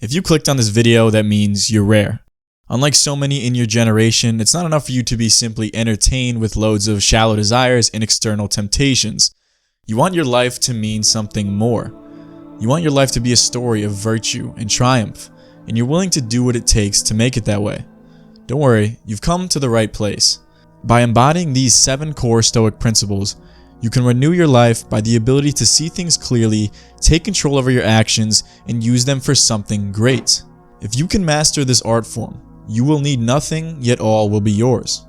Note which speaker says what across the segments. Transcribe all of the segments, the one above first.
Speaker 1: If you clicked on this video, that means you're rare. Unlike so many in your generation, it's not enough for you to be simply entertained with loads of shallow desires and external temptations. You want your life to mean something more. You want your life to be a story of virtue and triumph, and you're willing to do what it takes to make it that way. Don't worry, you've come to the right place. By embodying these 7 core Stoic principles, you can renew your life by the ability to see things clearly, take control over your actions, and use them for something great. If you can master this art form, you will need nothing, yet all will be yours.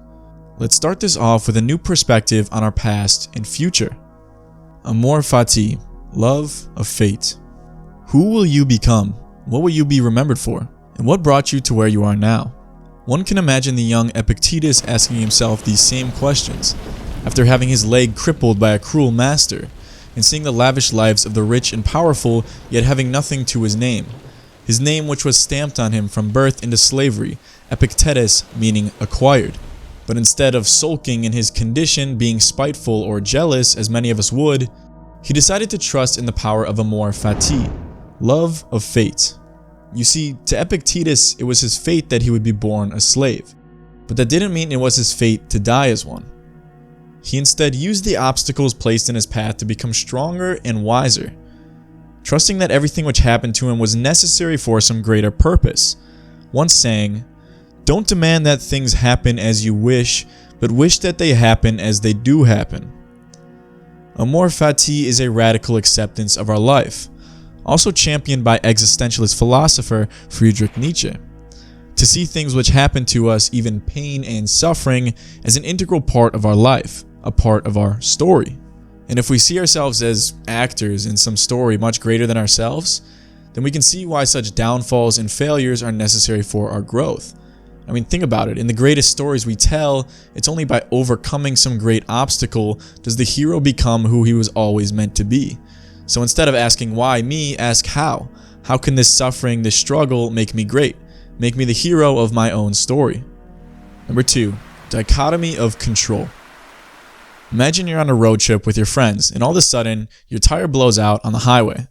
Speaker 1: Let's start this off with a new perspective on our past and future. Amor fati, love of fate. Who will you become? What will you be remembered for? And what brought you to where you are now? One can imagine the young Epictetus asking himself these same questions after having his leg crippled by a cruel master, and seeing the lavish lives of the rich and powerful, yet having nothing to his name which was stamped on him from birth into slavery, Epictetus meaning acquired. But instead of sulking in his condition, being spiteful or jealous as many of us would, he decided to trust in the power of amor fati, love of fate. You see, to Epictetus, it was his fate that he would be born a slave, but that didn't mean it was his fate to die as one. He instead used the obstacles placed in his path to become stronger and wiser, trusting that everything which happened to him was necessary for some greater purpose. Once saying, "Don't demand that things happen as you wish, but wish that they happen as they do happen." Amor fati is a radical acceptance of our life, also championed by existentialist philosopher Friedrich Nietzsche. To see things which happen to us, even pain and suffering, as an integral part of our life, a part of our story. And if we see ourselves as actors in some story much greater than ourselves, then we can see why such downfalls and failures are necessary for our growth. I mean, think about it. In the greatest stories we tell, it's only by overcoming some great obstacle does the hero become who he was always meant to be. So instead of asking why me, ask how. How can this suffering, this struggle make me great? Make me the hero of my own story. Number 2, Dichotomy of Control. Imagine you're on a road trip with your friends, and all of a sudden, your tire blows out on the highway.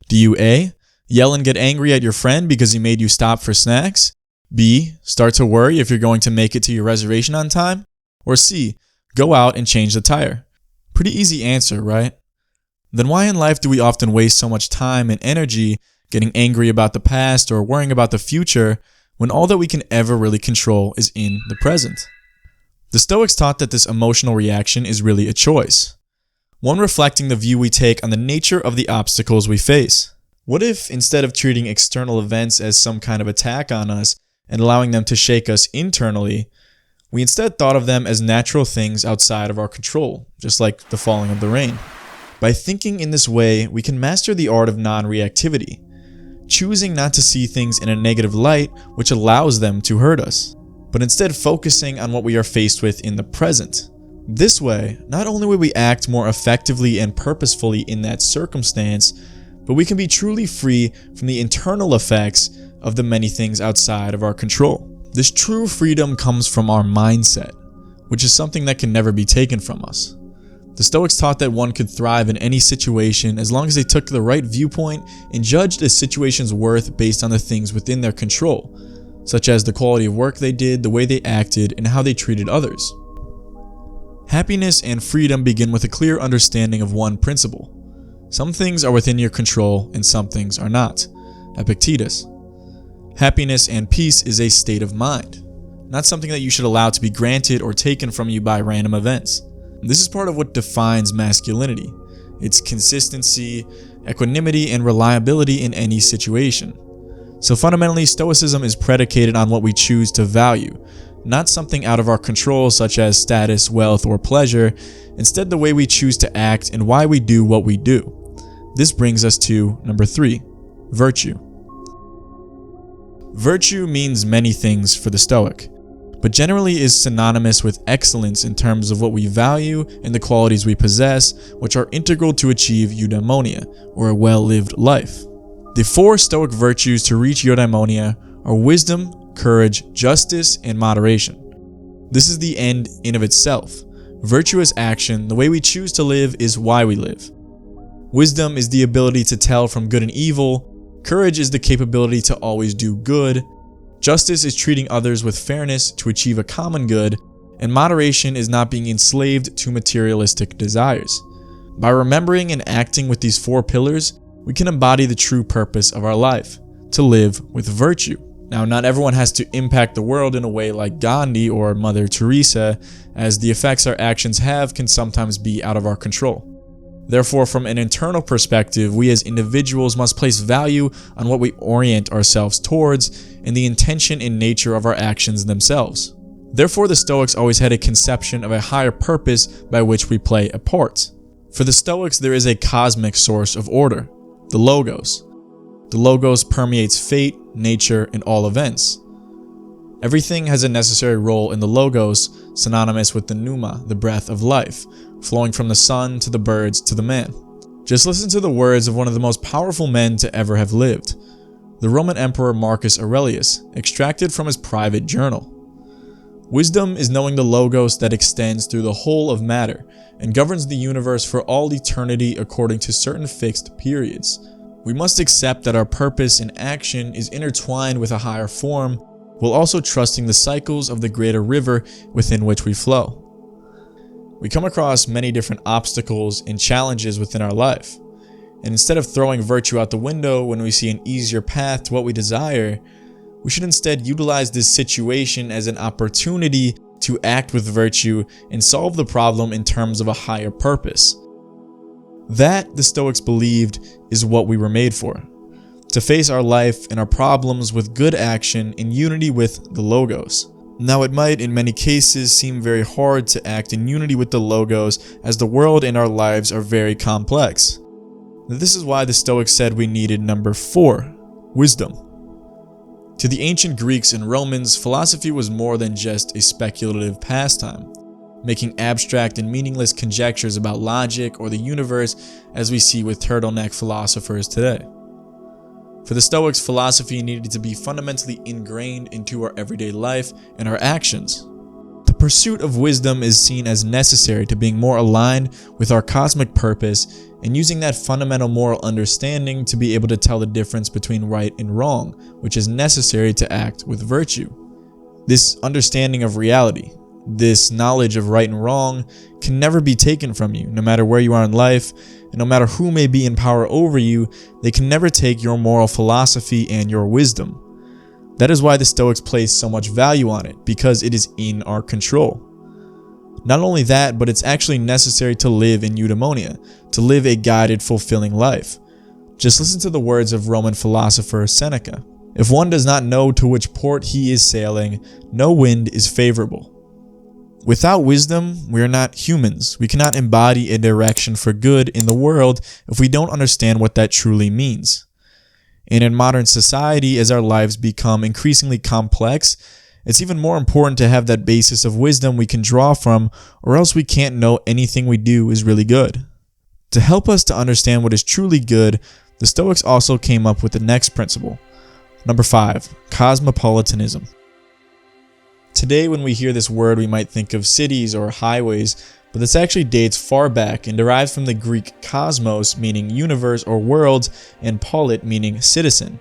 Speaker 1: Do you A, yell and get angry at your friend because he made you stop for snacks? B, start to worry if you're going to make it to your reservation on time? Or C, go out and change the tire? Pretty easy answer, right? Then why in life do we often waste so much time and energy getting angry about the past or worrying about the future when all that we can ever really control is in the present? The Stoics taught that this emotional reaction is really a choice, one reflecting the view we take on the nature of the obstacles we face. What if, instead of treating external events as some kind of attack on us and allowing them to shake us internally, we instead thought of them as natural things outside of our control, just like the falling of the rain? By thinking in this way, we can master the art of non-reactivity, choosing not to see things in a negative light which allows them to hurt us, but instead focusing on what we are faced with in the present. This way, not only will we act more effectively and purposefully in that circumstance, but we can be truly free from the internal effects of the many things outside of our control. This true freedom comes from our mindset, which is something that can never be taken from us. The Stoics taught that one could thrive in any situation as long as they took the right viewpoint and judged a situation's worth based on the things within their control, such as the quality of work they did, the way they acted, and how they treated others. Happiness and freedom begin with a clear understanding of one principle. Some things are within your control and some things are not. Epictetus. Happiness and peace is a state of mind, not something that you should allow to be granted or taken from you by random events. This is part of what defines masculinity. It's consistency, equanimity, and reliability in any situation. So fundamentally, Stoicism is predicated on what we choose to value, not something out of our control such as status, wealth, or pleasure, instead the way we choose to act and why we do what we do. This brings us to number 3, virtue. Virtue means many things for the Stoic, but generally is synonymous with excellence in terms of what we value and the qualities we possess, which are integral to achieve eudaimonia, or a well-lived life. The 4 Stoic virtues to reach eudaimonia are wisdom, courage, justice, and moderation. This is the end in of itself. Virtue is action. The way we choose to live is why we live. Wisdom is the ability to tell from good and evil. Courage is the capability to always do good. Justice is treating others with fairness to achieve a common good. And moderation is not being enslaved to materialistic desires. By remembering and acting with these 4 pillars, we can embody the true purpose of our life, to live with virtue. Now, not everyone has to impact the world in a way like Gandhi or Mother Teresa, as the effects our actions have can sometimes be out of our control. Therefore, from an internal perspective, we as individuals must place value on what we orient ourselves towards and the intention and nature of our actions themselves. Therefore, the Stoics always had a conception of a higher purpose by which we play a part. For the Stoics, there is a cosmic source of order, the Logos. The Logos permeates fate, nature, and all events. Everything has a necessary role in the Logos, synonymous with the pneuma, the breath of life, flowing from the sun to the birds to the man. Just listen to the words of one of the most powerful men to ever have lived, the Roman Emperor Marcus Aurelius, extracted from his private journal. Wisdom is knowing the Logos that extends through the whole of matter and governs the universe for all eternity according to certain fixed periods. We must accept that our purpose and action is intertwined with a higher form, while also trusting the cycles of the greater river within which we flow. We come across many different obstacles and challenges within our life, and instead of throwing virtue out the window when we see an easier path to what we desire, we should instead utilize this situation as an opportunity to act with virtue and solve the problem in terms of a higher purpose. That, the Stoics believed, is what we were made for. To face our life and our problems with good action in unity with the Logos. Now, it might in many cases seem very hard to act in unity with the Logos, as the world and our lives are very complex. This is why the Stoics said we needed number 4, wisdom. To the ancient Greeks and Romans, philosophy was more than just a speculative pastime, making abstract and meaningless conjectures about logic or the universe as we see with turtleneck philosophers today. For the Stoics, philosophy needed to be fundamentally ingrained into our everyday life and our actions. The pursuit of wisdom is seen as necessary to being more aligned with our cosmic purpose and using that fundamental moral understanding to be able to tell the difference between right and wrong, which is necessary to act with virtue. This understanding of reality, this knowledge of right and wrong, can never be taken from you, no matter where you are in life, and no matter who may be in power over you, they can never take your moral philosophy and your wisdom. That is why the Stoics place so much value on it, because it is in our control. Not only that, but it's actually necessary to live in eudaimonia, to live a guided, fulfilling life. Just listen to the words of Roman philosopher Seneca. If one does not know to which port he is sailing, no wind is favorable. Without wisdom, we are not humans. We cannot embody a direction for good in the world if we don't understand what that truly means. And in modern society, as our lives become increasingly complex, it's even more important to have that basis of wisdom we can draw from, or else we can't know anything we do is really good. To help us to understand what is truly good, the Stoics also came up with the next principle. Number 5, Cosmopolitanism. Today, when we hear this word, we might think of cities or highways, but this actually dates far back and derives from the Greek cosmos, meaning universe or world, and polit, meaning citizen.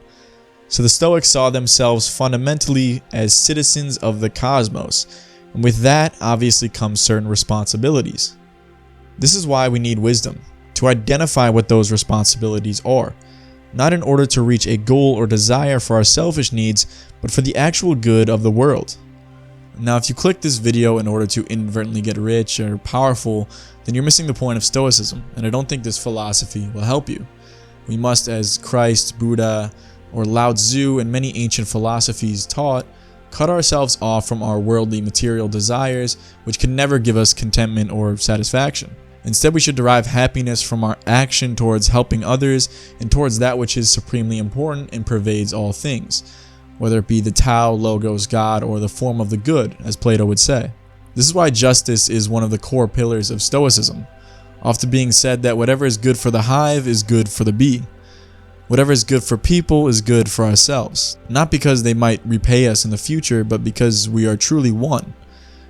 Speaker 1: So the Stoics saw themselves fundamentally as citizens of the cosmos, and with that obviously comes certain responsibilities. This is why we need wisdom, to identify what those responsibilities are, not in order to reach a goal or desire for our selfish needs, but for the actual good of the world. Now, if you click this video in order to inadvertently get rich or powerful, then you're missing the point of Stoicism, and I don't think this philosophy will help you. We must, as Christ, Buddha, or Lao Tzu and many ancient philosophies taught, cut ourselves off from our worldly material desires, which can never give us contentment or satisfaction. Instead, we should derive happiness from our action towards helping others and towards that which is supremely important and pervades all things, whether it be the Tao, Logos, God, or the form of the good, as Plato would say. This is why justice is one of the core pillars of Stoicism, often being said that whatever is good for the hive is good for the bee. Whatever is good for people is good for ourselves, not because they might repay us in the future, but because we are truly one,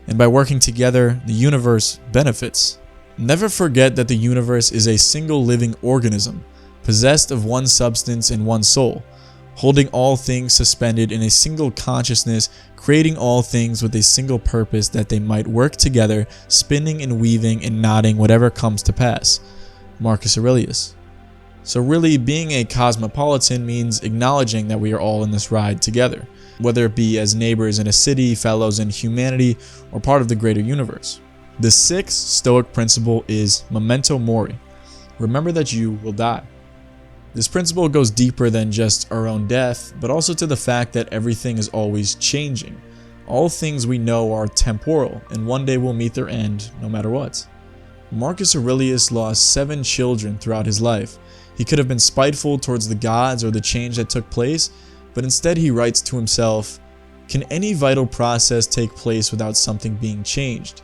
Speaker 1: and by working together, the universe benefits. Never forget that the universe is a single living organism, possessed of one substance and one soul, holding all things suspended in a single consciousness, creating all things with a single purpose that they might work together, spinning and weaving and knotting whatever comes to pass. Marcus Aurelius. So really, being a cosmopolitan means acknowledging that we are all in this ride together, whether it be as neighbors in a city, fellows in humanity, or part of the greater universe. The sixth Stoic principle is memento mori. Remember that you will die. This principle goes deeper than just our own death, but also to the fact that everything is always changing. All things we know are temporal, and one day will meet their end no matter what. Marcus Aurelius lost 7 children throughout his life. He could have been spiteful towards the gods or the change that took place, but instead he writes to himself, "Can any vital process take place without something being changed?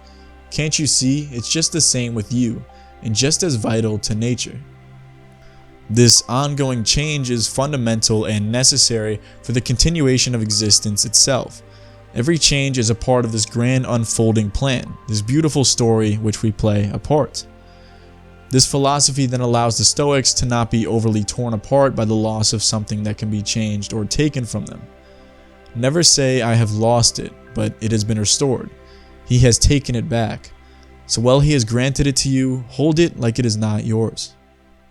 Speaker 1: Can't you see? It's just the same with you, and just as vital to nature." This ongoing change is fundamental and necessary for the continuation of existence itself. Every change is a part of this grand unfolding plan, this beautiful story which we play a part. This philosophy then allows the Stoics to not be overly torn apart by the loss of something that can be changed or taken from them. Never say, "I have lost it, but it has been restored." He has taken it back. So while he has granted it to you, hold it like it is not yours.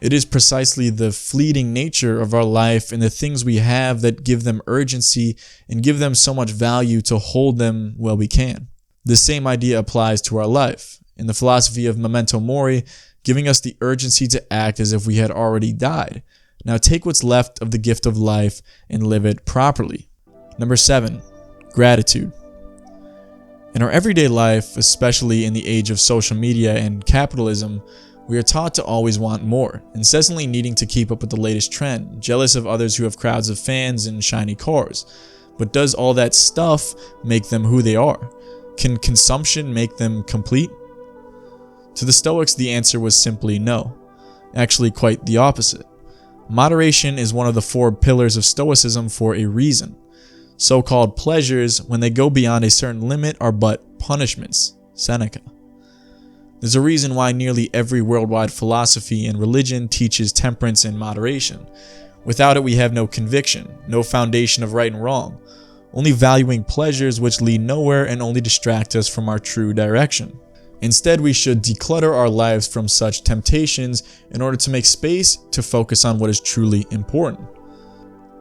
Speaker 1: It is precisely the fleeting nature of our life and the things we have that give them urgency and give them so much value to hold them while we can. The same idea applies to our life. In the philosophy of memento mori, giving us the urgency to act as if we had already died. Now take what's left of the gift of life and live it properly. Number 7, gratitude. In our everyday life, especially in the age of social media and capitalism, we are taught to always want more, incessantly needing to keep up with the latest trend, jealous of others who have crowds of fans and shiny cars. But does all that stuff make them who they are? Can consumption make them complete? To the Stoics, the answer was simply no. Actually, quite the opposite. Moderation is one of the 4 pillars of Stoicism for a reason. So-called pleasures, when they go beyond a certain limit, are but punishments. Seneca. There's a reason why nearly every worldwide philosophy and religion teaches temperance and moderation. Without it, we have no conviction, no foundation of right and wrong, only valuing pleasures which lead nowhere and only distract us from our true direction. Instead, we should declutter our lives from such temptations in order to make space to focus on what is truly important.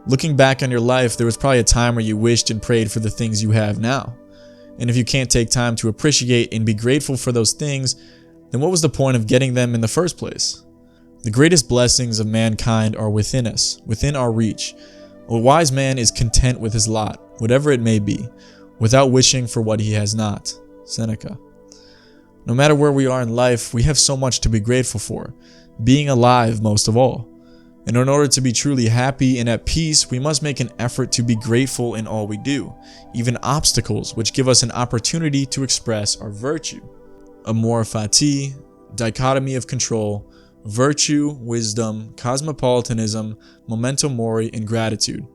Speaker 1: Looking back on your life, there was probably a time where you wished and prayed for the things you have now. And if you can't take time to appreciate and be grateful for those things, then what was the point of getting them in the first place? The greatest blessings of mankind are within us, within our reach. A wise man is content with his lot, whatever it may be, without wishing for what he has not. Seneca. No matter where we are in life, we have so much to be grateful for, being alive most of all. And in order to be truly happy and at peace, we must make an effort to be grateful in all we do, even obstacles which give us an opportunity to express our virtue. Amor fati, Dichotomy of Control, Virtue, Wisdom, Cosmopolitanism, Memento Mori, and Gratitude.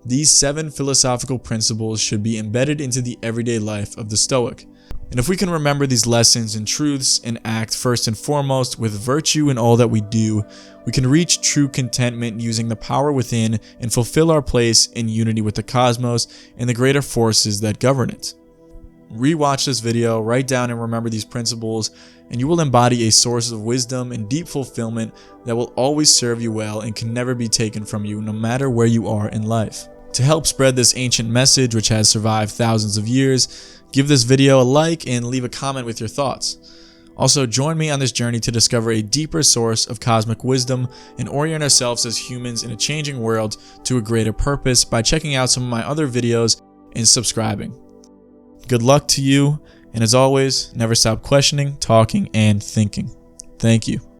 Speaker 1: These 7 philosophical principles should be embedded into the everyday life of the Stoic. And if we can remember these lessons and truths and act first and foremost with virtue in all that we do, we can reach true contentment using the power within and fulfill our place in unity with the cosmos and the greater forces that govern it. Rewatch this video, write down and remember these principles, and you will embody a source of wisdom and deep fulfillment that will always serve you well and can never be taken from you, no matter where you are in life. To help spread this ancient message which has survived thousands of years, give this video a like and leave a comment with your thoughts. Also, join me on this journey to discover a deeper source of cosmic wisdom and orient ourselves as humans in a changing world to a greater purpose by checking out some of my other videos and subscribing. Good luck to you, and as always, never stop questioning, talking, and thinking. Thank you.